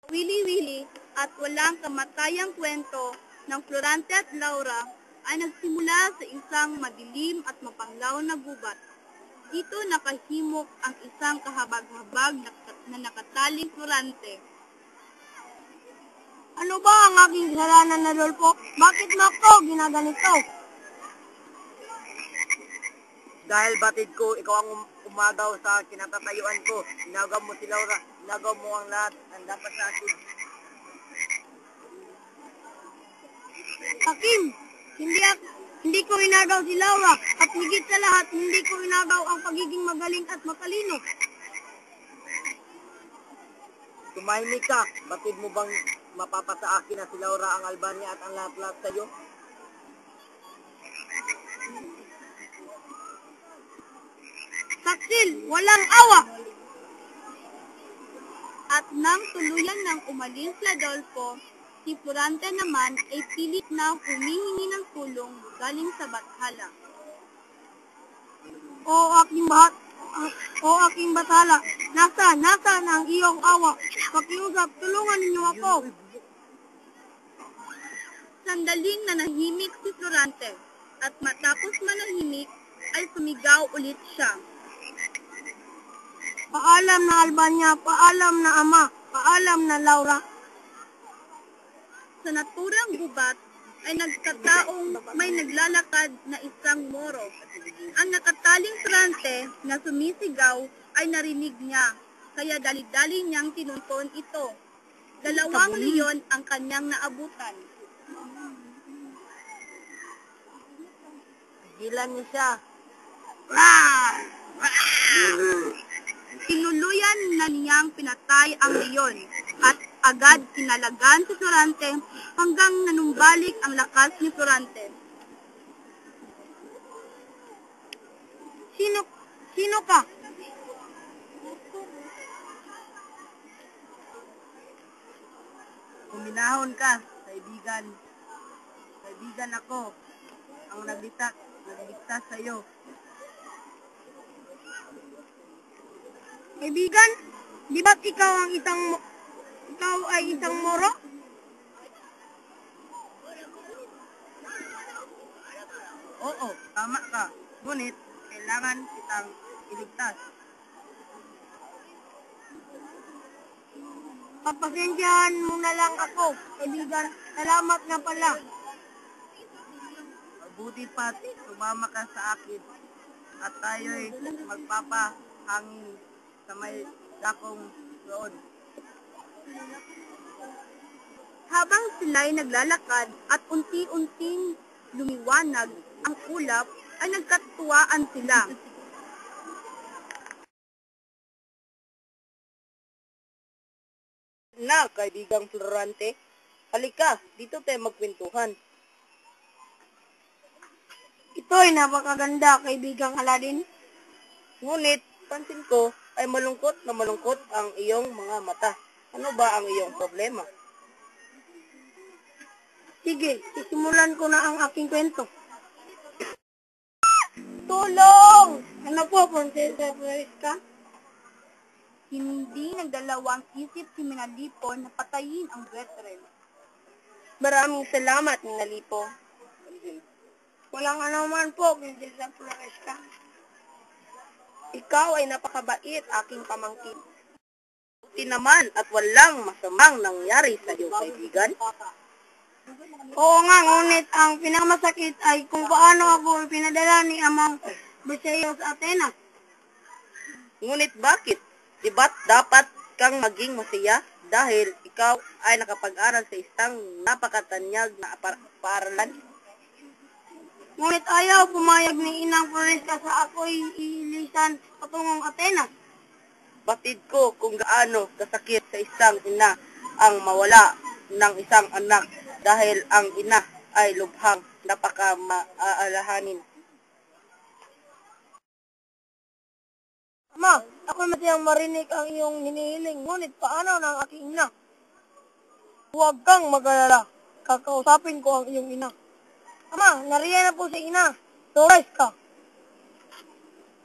Wili-wili at walang kamatayang kwento ng Florante at Laura ay nagsimula sa isang madilim at mapanglaw na gubat. Dito nakahimok ang isang kahabag-habag na nakataling Florante. Ano ba ang aking kasalanan na Rodolfo? Bakit mo ako ginaganito? Dahil batid ko, ikaw ang umagaw sa kinatatayuan ko. Inagaw mo si Laura. Inagaw mo ang lahat ng dapat sa akin. Hakim, hindi ko inagaw si Laura at higit sa lahat, hindi ko inagaw ang pagiging magaling at matalino. Tumahimik ka. Batid mo bang mapapasa akin na si Laura ang Albania at ang lahat-lahat sa iyo? Taksil, walang awa! At nang tuluyan ng umalis si Rodolfo, si Florante naman ay pilit na humihingi ng tulong galing sa bathala. O aking bathala, nasaan ang iyong awa? Pakiusap, tulungan ninyo ako. Sandaling nanahimik si Florante at matapos manahimik ay sumigaw ulit siya. Paalam na Albania, paalam na Ama, paalam na Laura. Sa naturang gubat ay nagkataong may naglalakad na isang Moro. Ang nakataling Florante na sumisigaw ay narinig niya, kaya dali-dali niyang tinunton ito. Dalawang leon ang kanyang naabutan. Pigilan niyo siya. Tinuluyan na niyang pinatay ang leon at agad kinalagan si Florante hanggang nanumbalik ang lakas ni Florante. Sino ka? Huminahon ka, kaibigan. Kaibigan ako. Ang nagligtas sa iyo. Kaibigan, di ba't ikaw ay isang Moro? Oo, tama ka. Ngunit, kailangan kitang iligtas. Papasensyahan mo na lang ako, kaibigan. Salamat na pala. Mabuti pat, sumama ka sa akin. At tayo'y magpapahangin sa may dakong roon. Habang sila'y naglalakad at unti-unting lumiwanag ang ulap, ay nagkatuwaan sila. Na, kaibigang Florante, halika, dito tayo magkwentuhan. Ito ay napakaganda, kaibigang Aladin. Ngunit, pansin ko, ay malungkot ang iyong mga mata. Ano ba ang iyong problema? Sige, sisimulan ko na ang aking kwento. Tulong! Ano po, Prinsesa Fresca? Hindi nagdalawang isip si Minalipo na patayin ang brethren. Maraming salamat, Minalipo. Walang anuman po, Prinsesa Fresca. Ikaw ay napakabait, aking pamangkin. Buti naman at walang masamang nangyari sa iyo, kaibigan. Oo nga, ngunit ang pinakamasakit ay kung paano ako pinadala ni Amang Briseyo sa Atenas. Ngunit bakit? Di ba't dapat kang maging masaya dahil ikaw ay nakapag-aral sa isang napakatanyag na paaralan? Ngunit ayaw pumayag ni Inang Fresca sa ako'y ilisan patungong Atenas. Batid ko kung gaano kasakit sa isang ina ang mawala ng isang anak dahil ang ina ay lubhang napaka-maalahanin. Ama, ako'y masayang marinig ang iyong hinihiling, ngunit paano ng aking ina? Huwag kang mag-alala, kakausapin ko ang iyong ina. Ama, nariyan na po si ina. Torres ka.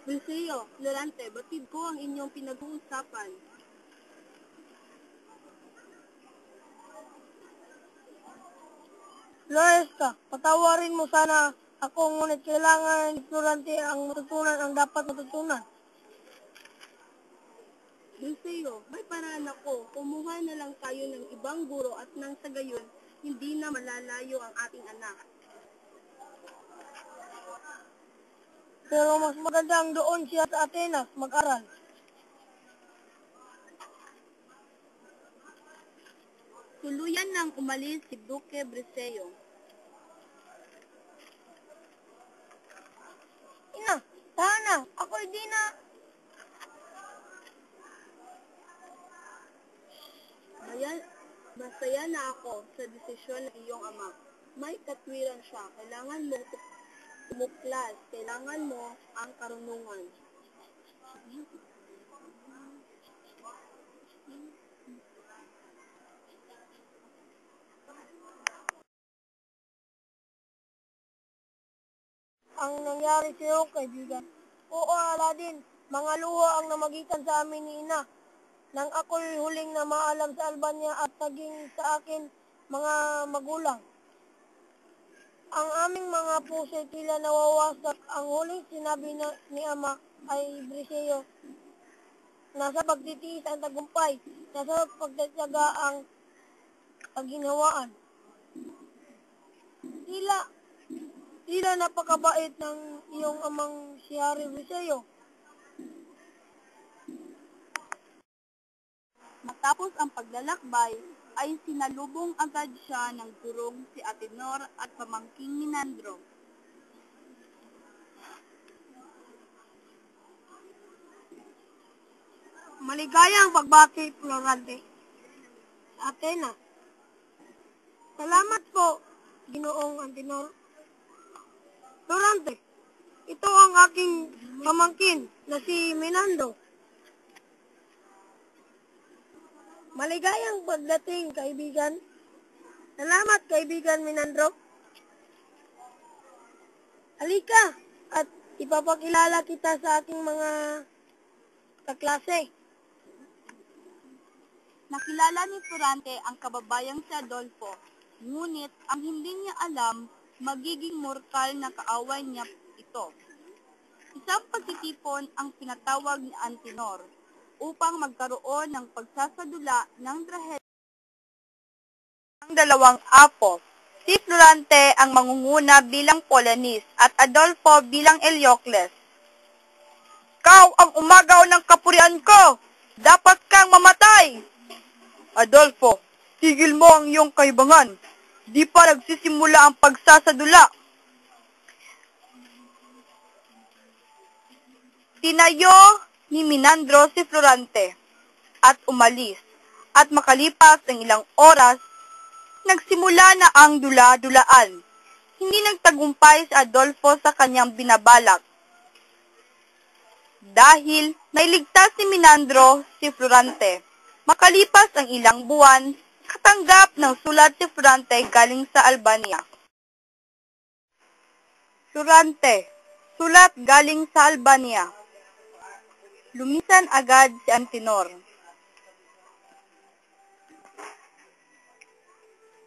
Briseyo, Florante, batid ko ang inyong pinag-uusapan. Loes ka, patawarin mo sana ako, ngunit kailangan ni Florante ang matutunan ang dapat matutunan. Lucio, may paraan ako. Kumuha na lang tayo ng ibang guro at nang sa gayon, hindi na malalayo ang ating anak. Pero mas maganda ang doon siya sa Atenas mag-aral. Tuluyan nang umalis si Duque Briseo. Ina, sana, ako'y di na. Masaya na ako sa desisyon ng iyong ama. May katwiran siya. Kailangan mo tumuklas. Kailangan mo ang karunungan. Ang nangyari sa iyo, kaibigan. Oo, Aladdin. Mga luho ang namagitan sa amin ni Ina. Nang ako'y huling na maalam sa Albania at naging sa akin mga magulang. Ang aming mga puso tila nawawasak. Ang huling sinabi ni Ama ay Briseo. Nasa pagtitiis ang tagumpay. Nasa pagtatyaga ang kaginhawaan. Tila napakabait ng iyong amang si Harry Briseo. Matapos ang paglalakbay, ay sinalubong agad siya ng gurong si Atenor at pamangking Minandro. Maligayang pagbati, Florante. Athena. Salamat po, Ginoong Antenor. Florante, ito ang aking pamangkin na si Minandro. Maligayang pagdating, kaibigan. Salamat, kaibigan Minandro. Halika at ipapakilala kita sa aking mga kaklase. Nakilala ni Florante ang kababayang si Adolfo, ngunit ang hindi niya alam, magiging mortal na kaaway niya ito. Isang pagtitipon ang pinatawag ni Antenor upang magkaroon ng pagsasadula ng trahedya ng dalawang apo. Si Florante ang mangunguna bilang Polonis at Adolfo bilang Eliocles. Ikaw ang umagaw ng kapurian ko! Dapat kang mamatay! Adolfo, tigil mo ang iyong kaibangan. Di pa nagsisimula ang pagsasadula. Tinayo ni Minandro si Florante at umalis. At makalipas ng ilang oras, nagsimula na ang dula-dulaan. Hindi nagtagumpay si Adolfo sa kanyang binabalak. Dahil nailigtas ni Minandro si Florante. Makalipas ang ilang buwan, katanggap ng sulat si Florante galing sa Albania. Florante, sulat galing sa Albania. Lumisan agad si Antenor.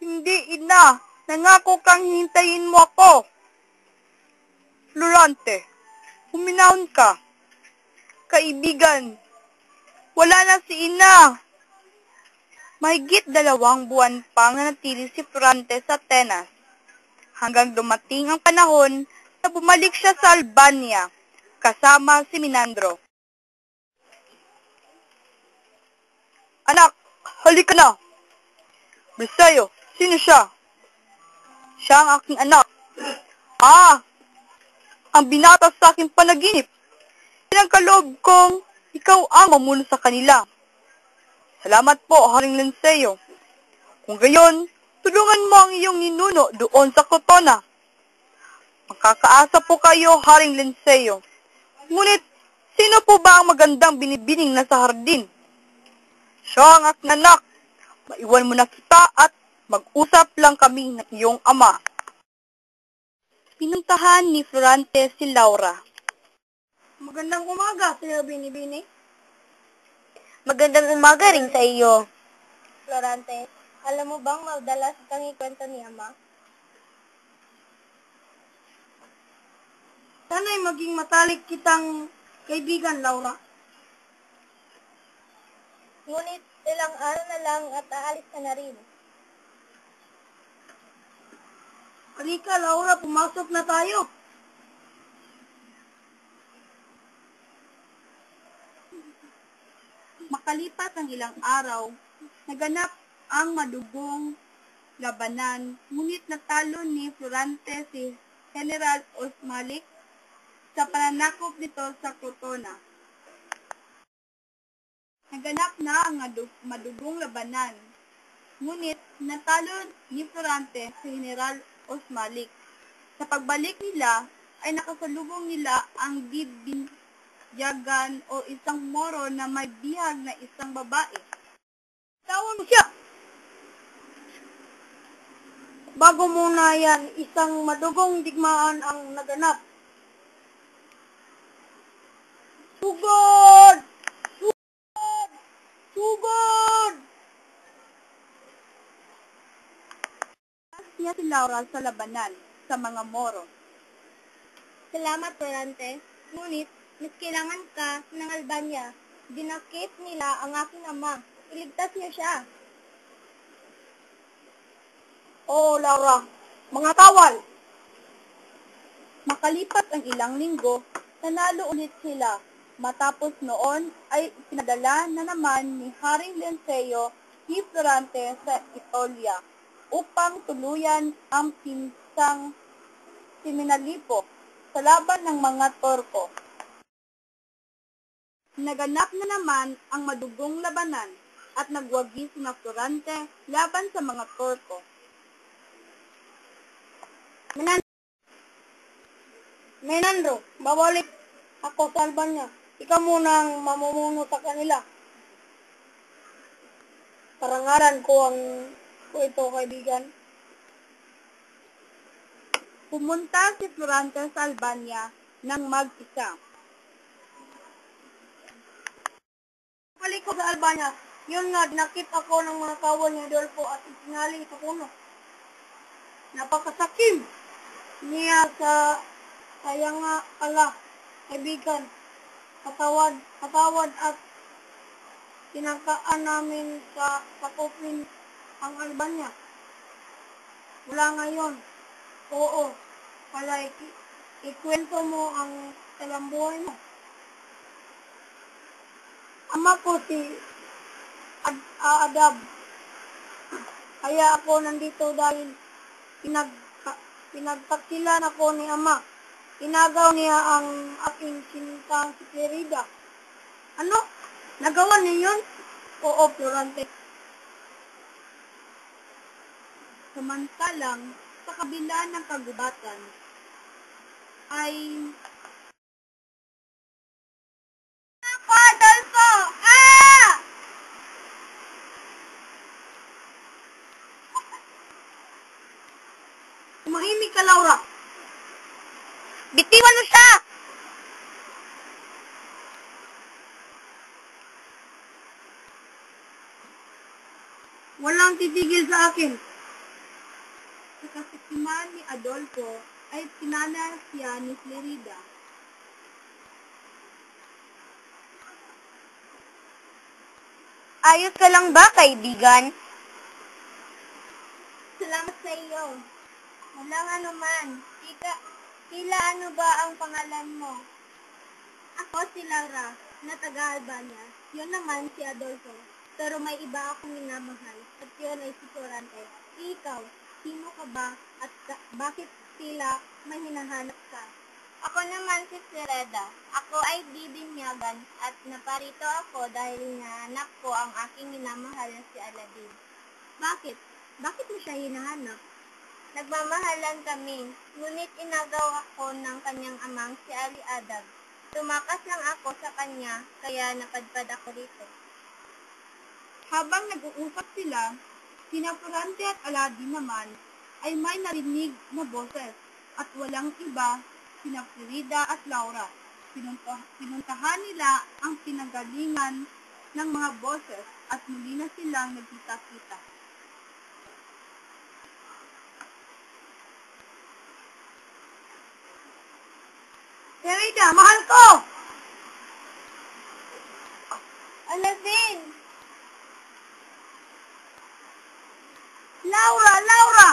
Hindi, ina. Nangako kang hintayin mo ako. Florante, huminahon ka. Kaibigan, wala na si ina. Mahigit 2 buwan pang nanatili si Florante sa Atenas, hanggang dumating ang panahon na bumalik siya sa Albania, kasama si Minandro. Anak, halika na. Briseo, sino siya? Siya ang aking anak. Ang binata sa aking panaginip. Pinagkaloob kong ikaw ang mamuno sa kanila. Salamat po, Haring Lanseo. Kung gayon, tulungan mo ang iyong ninuno doon sa Crotona. Makakaasa po kayo, Haring Lanseo. Ngunit, sino po ba ang magandang binibining na sa hardin? Siya ang aking anak. Maiwan mo na kita at mag-usap lang kami ng iyong ama. Pinuntahan ni Florante si Laura. Magandang umaga, Sir Binibini. Magandang umaga rin sa iyo. Florante, alam mo bang madalas kang ikwento ni Ama? Sana'y maging matalik kitang kaibigan, Laura. Ngunit ilang araw na lang at aalis ka na rin. Halika, Laura, pumasok na tayo. Makalipas ang ilang araw, naganap ang madugong labanan, ngunit natalo ni Florante si General Osmalik sa pananakop nito sa Crotona. Naganap na ang madugong labanan, ngunit natalo ni Florante si General Osmalik. Sa pagbalik nila, ay nakasalubong nila ang Bibinyagan o isang Moro na may bihag na isang babae. Tawon mo siya! Bago muna yan, isang madugong digmaan ang naganap. Sugod! Sugod! Sugod! Niya si Laura sa labanan sa mga Moro. Salamat, Florante. Ngunit, mas kailangan ka ng Albania. Dinakip nila ang aking ama. Iligtas niyo siya. Oo, Laura. Mga kawal! Makalipas ang ilang linggo, nanalo ulit sila. Matapos noon ay pinadala na naman ni Haring Leonceo si Florante sa Itolia upang tuluyan ang pinsang si Minalipo sa laban ng mga Turko. Naganap na naman ang madugong labanan at nagwagi sina Florante laban sa mga Turko. Menandro, babalik ako sa Albania. Ikaw muna ang mamumuno sa kanila. Parangalan ko ito, kaibigan. Pumunta si Florante sa Albania ng mag-isa. Balik ko sa Albania. Yun nga, nakit ako ng mga kawal ni Adolfo at itinali sa puno. Napakasakim niya sa kaya nga ala, kaibigan. Patawad at tinangkaan namin sa sakupin ang Albania. Wala ngayon. Oo. Pala, ikwento mo ang talambuhay mo. Ama ko si Adab. Kaya ako nandito dahil pinagtakilan ako ni Ama. Inagaw niya ang aking sinintang si Clarida. Ano? Nagawa niya yun? Oo, Florante. Samantalang, sa kabila ng kagubatan, ay Ako, Adolfo! Ah! Tumahimik ka, Laura. Bitiwan mo siya! Walang titigil sa akin. Sa kasiktiman ni Adolfo ay pinana siya ni Clarida. Ayos ka lang ba, kaibigan? Salamat sa iyo. Walang anuman. Tila ano ba ang pangalan mo? Ako si Laura, na taga-Albania. Yun naman si Adolfo. Pero may iba akong minamahal at yun ay si Florante. Ikaw, sino ka ba at bakit tila may hinahanap ka? Ako naman si Clarida. Ako ay bibinyagan at naparito ako dahil nahanap ko ang aking minamahal na si Aladdin. Bakit? Bakit mo siya hinahanap? Nagmamahalan kami, ngunit inagaw ako ng kanyang amang si Ali Adab. Tumakas lang ako sa kanya, kaya napadpad ako rito. Habang nag-uusap sila, sina Florante at Aladdin naman ay may narinig na boses at walang iba sina Clarida at Laura. Pinuntahan nila ang pinanggalingan ng mga boses at muli na silang nagkita-kita. Nerida, mahal ko! Alvin! Laura! Laura!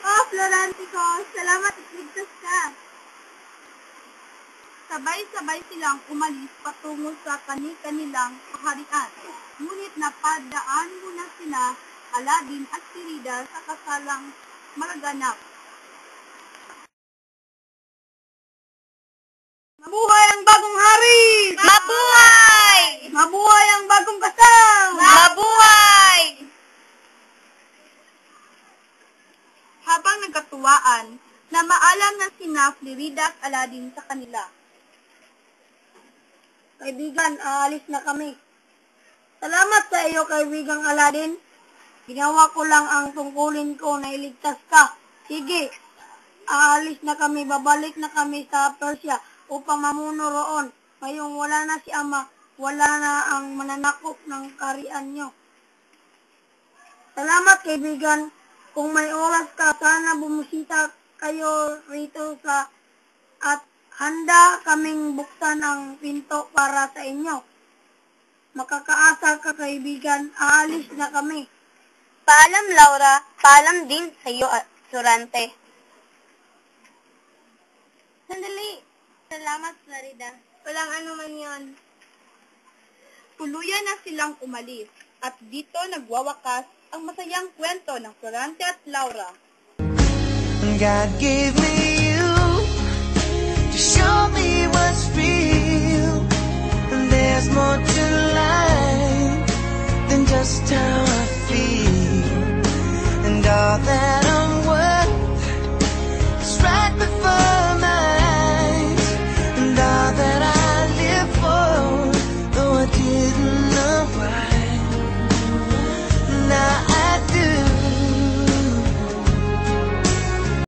Oh, Florante ko, salamat at ligtas ka. Sabay-sabay silang umalis patungo sa kani-kanilang kaharian. Ngunit napadaan muna sila, Aladdin at si Rida sa kasalang malaganap. Mabuhay ang bagong hari! Mabuhay! Mabuhay ang bagong kasal! Mabuhay! Habang nagkatuwaan, na maalam na sina Florida at Aladdin sa kanila. Kaibigan, aalis na kami. Salamat sa iyo, kaibigang Aladdin. Ginawa ko lang ang tungkulin ko na iligtas ka. Sige, aalis na kami, babalik na kami sa Persia upang mamuno roon. Ngayong wala na si Ama, wala na ang mananakop ng kaharian nyo. Salamat, kaibigan. Kung may oras ka, sana bumisita kayo rito at handa kaming buksan ang pinto para sa inyo. Makakaasa ka, kaibigan. Aalis na kami. Paalam, Laura. Paalam din sa iyo, Florante. Sandali. Salamat, Florida. Walang anuman yon. Tuluyan na silang umalis at dito nagwawakas ang masayang kwento ng Florante at Laura. God gave me you to show me what's real, and there's more to life than just how I feel, and all that